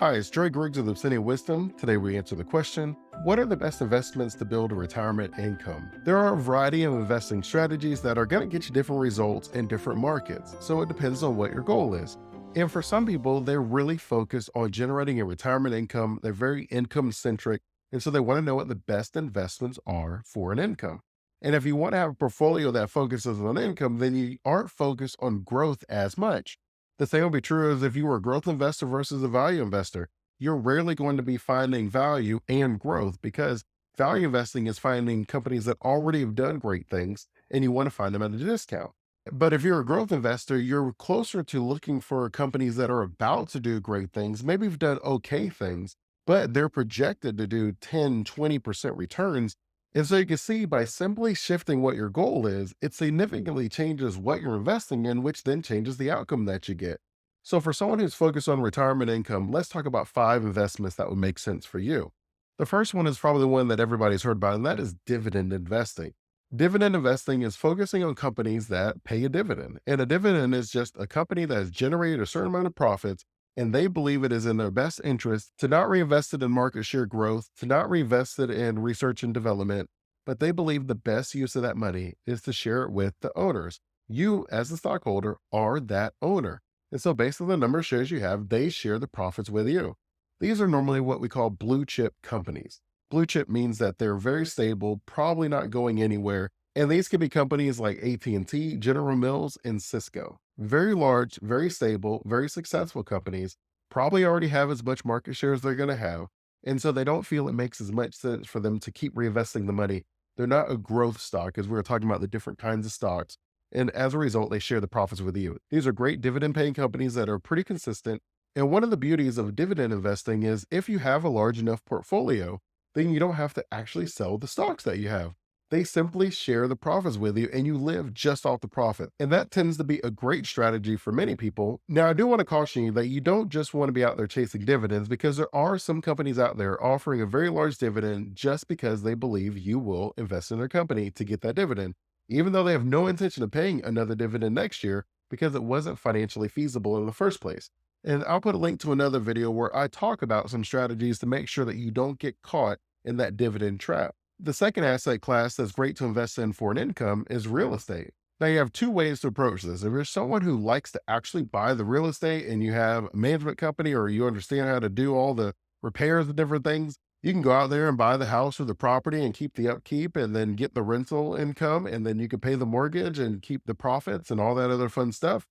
Hi, it's Griggs of Obsidian Wisdom. Today we answer the question, what are the best investments to build a retirement income? There are a variety of investing strategies that are going to get you different results in different markets, so it depends on what your goal is. And for some people, they're really focused on generating a retirement income. They're very income centric, and so they want to know what the best investments are for an income. And if you want to have a portfolio that focuses on income, then you aren't focused on growth as much. The same will be true as if you were a growth investor versus a value investor. You're rarely going to be finding value and growth because value investing is finding companies that already have done great things and you want to find them at a discount. But if you're a growth investor, you're closer to looking for companies that are about to do great things, maybe have done okay things, but they're projected to do 10, 20% returns. And so you can see by simply shifting what your goal is, it significantly changes what you're investing in, which then changes the outcome that you get. So for someone who's focused on retirement income, let's talk about 5 investments that would make sense for you. The first one is probably the one that everybody's heard about, and that is dividend investing. Dividend investing is focusing on companies that pay a dividend. And a dividend is just a company that has generated a certain amount of profits and they believe it is in their best interest to not reinvest it in market share growth, to not reinvest it in research and development, but they believe the best use of that money is to share it with the owners. You, as the stockholder, are that owner. And so, based on the number of shares you have, they share the profits with you. These are normally what we call blue chip companies. Blue chip means that they're very stable, probably not going anywhere. And these could be companies like AT&T, General Mills, and Cisco. Very large, very stable, very successful companies, probably already have as much market share as they're going to have. And so they don't feel it makes as much sense for them to keep reinvesting the money. They're not a growth stock, as we were talking about the different kinds of stocks. And as a result, they share the profits with you. These are great dividend paying companies that are pretty consistent. And one of the beauties of dividend investing is if you have a large enough portfolio, then you don't have to actually sell the stocks that you have. They simply share the profits with you and you live just off the profit. And that tends to be a great strategy for many people. Now, I do want to caution you that you don't just want to be out there chasing dividends because there are some companies out there offering a very large dividend just because they believe you will invest in their company to get that dividend, even though they have no intention of paying another dividend next year because it wasn't financially feasible in the first place. And I'll put a link to another video where I talk about some strategies to make sure that you don't get caught in that dividend trap. The second asset class that's great to invest in for an income is real estate. Now, you have 2 ways to approach this. If you're someone who likes to actually buy the real estate and you have a management company or you understand how to do all the repairs and different things, you can go out there and buy the house or the property and keep the upkeep and then get the rental income. And then you can pay the mortgage and keep the profits and all that other fun stuff.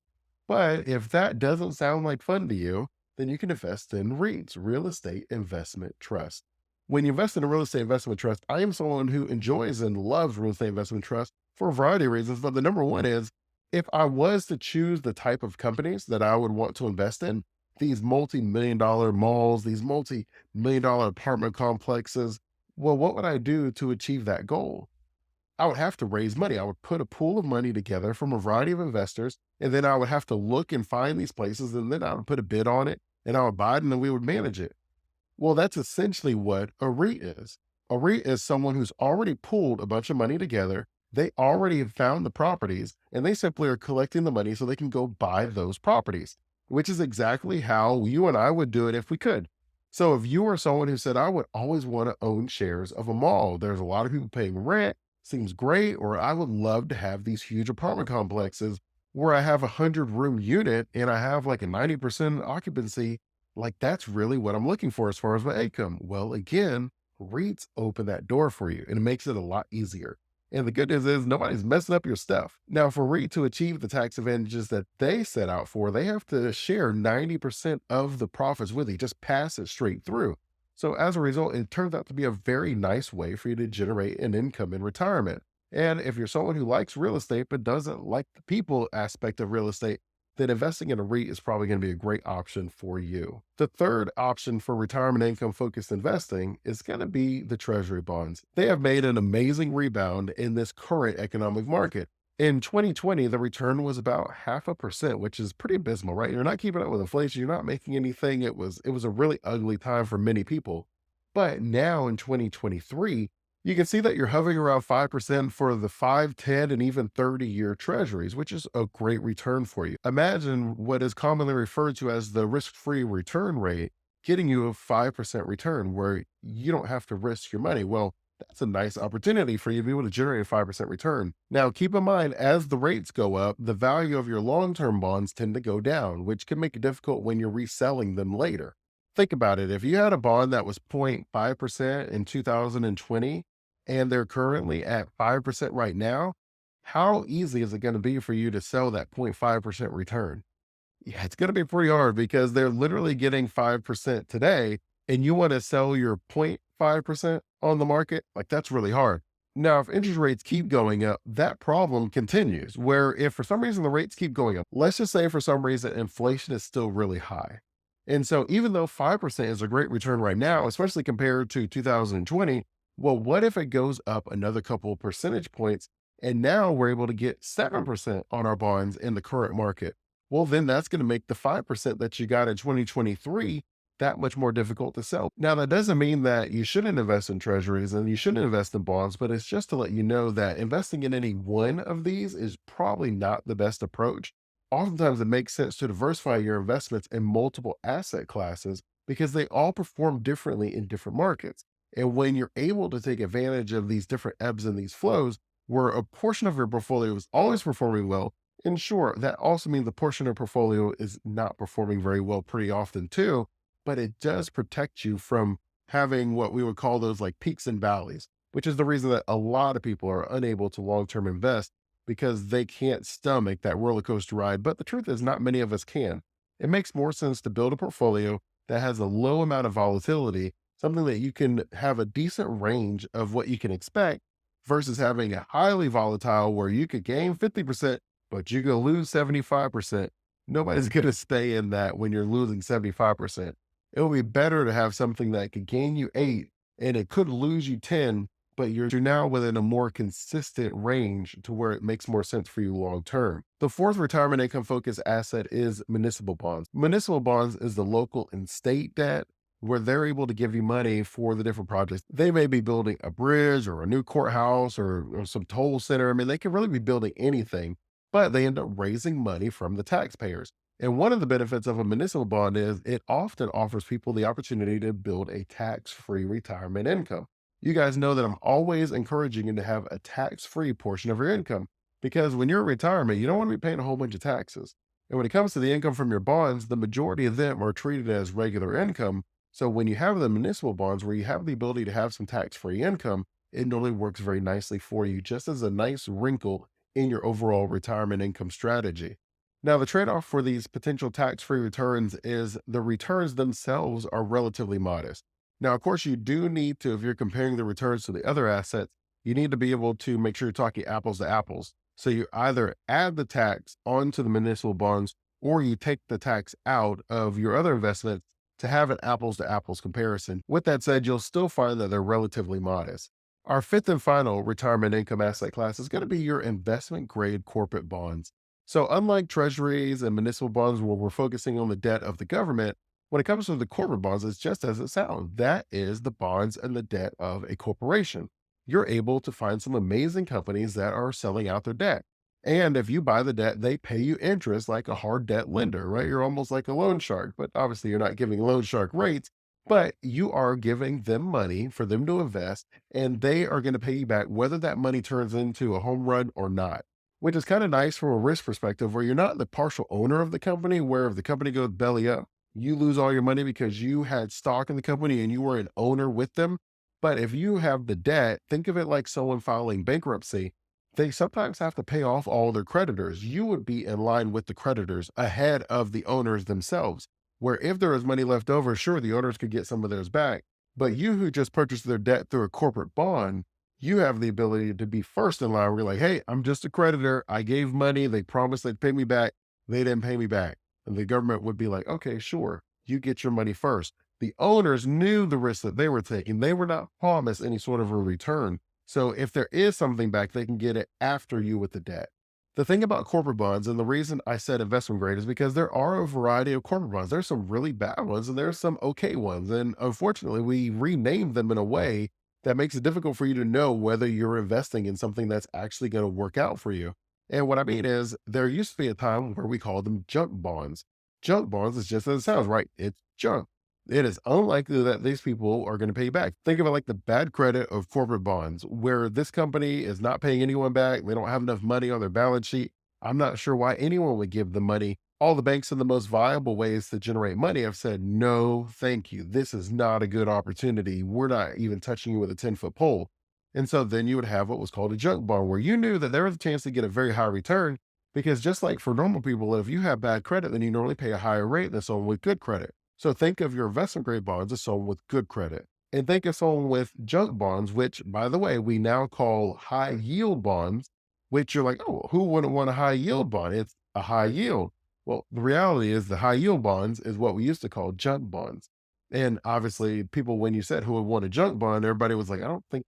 But if that doesn't sound like fun to you, then you can invest in REITs, real estate investment trust. When you invest in a real estate investment trust, I am someone who enjoys and loves real estate investment trust for a variety of reasons. But the number one is if I was to choose the type of companies that I would want to invest in, these multi-million dollar malls, these multi-million dollar apartment complexes, well, what would I do to achieve that goal? I would have to raise money. I would put a pool of money together from a variety of investors, and then I would have to look and find these places, and then I would put a bid on it, and I would buy it, and then we would manage it. Well, that's essentially what a REIT is. A REIT is someone who's already pooled a bunch of money together. They already have found the properties, and they simply are collecting the money so they can go buy those properties, which is exactly how you and I would do it if we could. So if you are someone who said, I would always want to own shares of a mall, there's a lot of people paying rent, seems great, or I would love to have these huge apartment complexes where I have a 100 room unit and I have like a 90% occupancy. Like that's really what I'm looking for as far as my income. Well, again, REITs open that door for you and it makes it a lot easier. And the good news is nobody's messing up your stuff. Now, for REIT to achieve the tax advantages that they set out for, they have to share 90% of the profits with you, just pass it straight through. So as a result, it turns out to be a very nice way for you to generate an income in retirement. And if you're someone who likes real estate but doesn't like the people aspect of real estate, then investing in a REIT is probably going to be a great option for you. The third option for retirement income focused investing is going to be the Treasury bonds. They have made an amazing rebound in this current economic market. In 2020, the return was about 0.5%, which is pretty abysmal, right? You're not keeping up with inflation. You're not making anything. It was a really ugly time for many people. But now in 2023, you can see that you're hovering around 5% for the 5, 10, and even 30-year treasuries, which is a great return for you. Imagine what is commonly referred to as the risk-free return rate. getting you a 5% return where you don't have to risk your money. Well, that's a nice opportunity for you to be able to generate a 5% return. Now, keep in mind, as the rates go up, the value of your long term bonds tend to go down, which can make it difficult when you're reselling them later. Think about it. If you had a bond that was 0.5% in 2020 and they're currently at 5% right now, how easy is it going to be for you to sell that 0.5% return? Yeah, it's gonna be pretty hard because they're literally getting 5% today, and you wanna sell your 0.5% on the market? Like, that's really hard. Now, if interest rates keep going up, that problem continues, where if for some reason the rates keep going up, let's just say for some reason inflation is still really high. And so even though 5% is a great return right now, especially compared to 2020, well, what if it goes up another couple of percentage points and now we're able to get 7% on our bonds in the current market? Well, then that's going to make the 5% that you got in 2023 that much more difficult to sell. Now, that doesn't mean that you shouldn't invest in treasuries and you shouldn't invest in bonds, but it's just to let you know that investing in any one of these is probably not the best approach. Oftentimes, it makes sense to diversify your investments in multiple asset classes because they all perform differently in different markets. And when you're able to take advantage of these different ebbs and these flows, where a portion of your portfolio is always performing well, and sure, that also means the portion of portfolio is not performing very well pretty often too, but it does protect you from having what we would call those like peaks and valleys, which is the reason that a lot of people are unable to long term invest because they can't stomach that roller coaster ride. But the truth is, not many of us can. It makes more sense to build a portfolio that has a low amount of volatility, something that you can have a decent range of what you can expect versus having a highly volatile where you could gain 50% but you're going to lose 75%. Nobody's going to stay in that when you're losing 75%. It will be better to have something that could gain you 8 and it could lose you 10, but you're now within a more consistent range to where it makes more sense for you long term. The fourth retirement income focused asset is municipal bonds. Municipal bonds is the local and state debt where they're able to give you money for the different projects. They may be building a bridge or a new courthouse or some toll center. I mean, they can really be building anything, but they end up raising money from the taxpayers. And one of the benefits of a municipal bond is it often offers people the opportunity to build a tax free retirement income. You guys know that I'm always encouraging you to have a tax free portion of your income because when you're in retirement, you don't want to be paying a whole bunch of taxes. And when it comes to the income from your bonds, the majority of them are treated as regular income. So when you have the municipal bonds where you have the ability to have some tax free income, it normally works very nicely for you, just as a nice wrinkle in your overall retirement income strategy. Now, the trade off for these potential tax free returns is the returns themselves are relatively modest. Now, of course, you do need to, if you're comparing the returns to the other assets, you need to be able to make sure you're talking apples to apples. So you either add the tax onto the municipal bonds or you take the tax out of your other investments to have an apples to apples comparison. With that said, you'll still find that they're relatively modest. Our fifth and final retirement income asset class is going to be your investment grade corporate bonds. So, unlike treasuries and municipal bonds, where we're focusing on the debt of the government, when it comes to the corporate bonds, it's just as it sounds. That is the bonds and the debt of a corporation. You're able to find some amazing companies that are selling out their debt. And if you buy the debt, they pay you interest like a hard debt lender, right? You're almost like a loan shark, but obviously you're not giving loan shark rates, but you are giving them money for them to invest and they are going to pay you back whether that money turns into a home run or not, which is kind of nice from a risk perspective where you're not the partial owner of the company, where if the company goes belly up, you lose all your money because you had stock in the company and you were an owner with them. But if you have the debt, think of it like someone filing bankruptcy. They sometimes have to pay off all their creditors. You would be in line with the creditors ahead of the owners themselves, where if there is money left over, sure, the owners could get some of theirs back. But you who just purchased their debt through a corporate bond, you have the ability to be first in line. Where you're like, hey, I'm just a creditor. I gave money. They promised they'd pay me back. They didn't pay me back. And the government would be like, okay, sure, you get your money first. The owners knew the risk that they were taking. They were not promised any sort of a return. So if there is something back, they can get it after you with the debt. The thing about corporate bonds, and the reason I said investment grade is because there are a variety of corporate bonds. There's some really bad ones and there's some okay ones. And unfortunately, we renamed them in a way that makes it difficult for you to know whether you're investing in something that's actually going to work out for you. And what I mean is, there used to be a time where we called them junk bonds. Junk bonds is just as it sounds, right? It's junk. it is unlikely that these people are going to pay you back. Think of it like the bad credit of corporate bonds, where this company is not paying anyone back. They don't have enough money on their balance sheet. I'm not sure why anyone would give the money. All the banks in the most viable ways to generate money have said, no, thank you. This is not a good opportunity. We're not even touching you with a 10-foot pole. And so then you would have what was called a junk bond, where you knew that there was a chance to get a very high return. Because just like for normal people, if you have bad credit, then you normally pay a higher rate than someone with good credit. So think of your investment grade bonds as someone with good credit. And think of someone with junk bonds, which, by the way, we now call high yield bonds, which you're like, oh, who wouldn't want a high yield bond? It's a high yield. Well, the reality is the high yield bonds is what we used to call junk bonds. And obviously, people, when you said who would want a junk bond, everybody was like, I don't think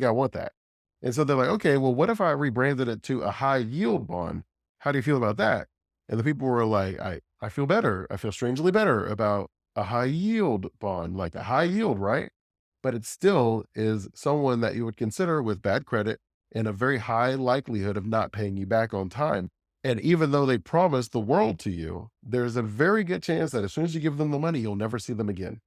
I want that. And so they're like, okay, well, what if I rebranded it to a high yield bond? How do you feel about that? And the people were like, I feel better. I feel strangely better about a high yield bond, like a high yield, right? But it still is someone that you would consider with bad credit and a very high likelihood of not paying you back on time. And even though they promise the world to you, there's a very good chance that as soon as you give them the money, you'll never see them again.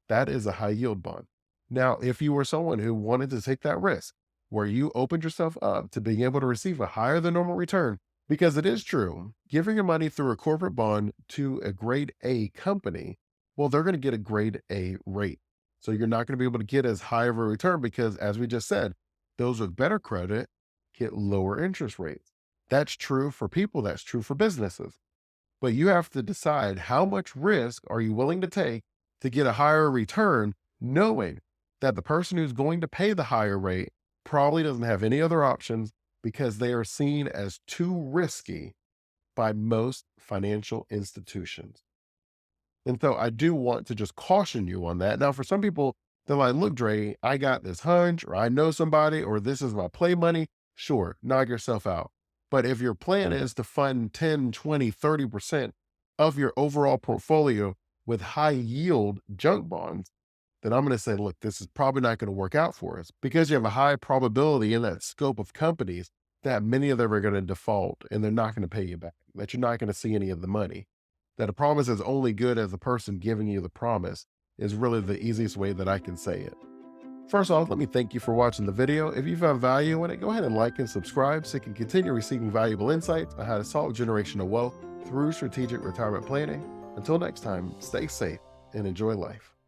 That is a high yield bond. Now, if you were someone who wanted to take that risk, where you opened yourself up to being able to receive a higher than normal return, because it is true, giving your money through a corporate bond to a grade A company, well, they're going to get a grade A rate. So you're not going to be able to get as high of a return because, as we just said, those with better credit get lower interest rates. That's true for people, that's true for businesses. But you have to decide how much risk are you willing to take to get a higher return, knowing that the person who's going to pay the higher rate probably doesn't have any other options because they are seen as too risky by most financial institutions. And so I do want to just caution you on that. Now, for some people, they're like, look, Dre, I got this hunch, or I know somebody, or this is my play money. Sure, knock yourself out. But if your plan is to fund 10, 20, 30% of your overall portfolio with high yield junk bonds, then I'm going to say, look, this is probably not going to work out for us because you have a high probability in that scope of companies that many of them are going to default and they're not going to pay you back, that you're not going to see any of the money. That a promise is only good as the person giving you the promise is really the easiest way that I can say it. First off, let me thank you for watching the video. If you found value in it, go ahead and like and subscribe so you can continue receiving valuable insights on how to solve generational wealth through strategic retirement planning. Until next time, stay safe and enjoy life.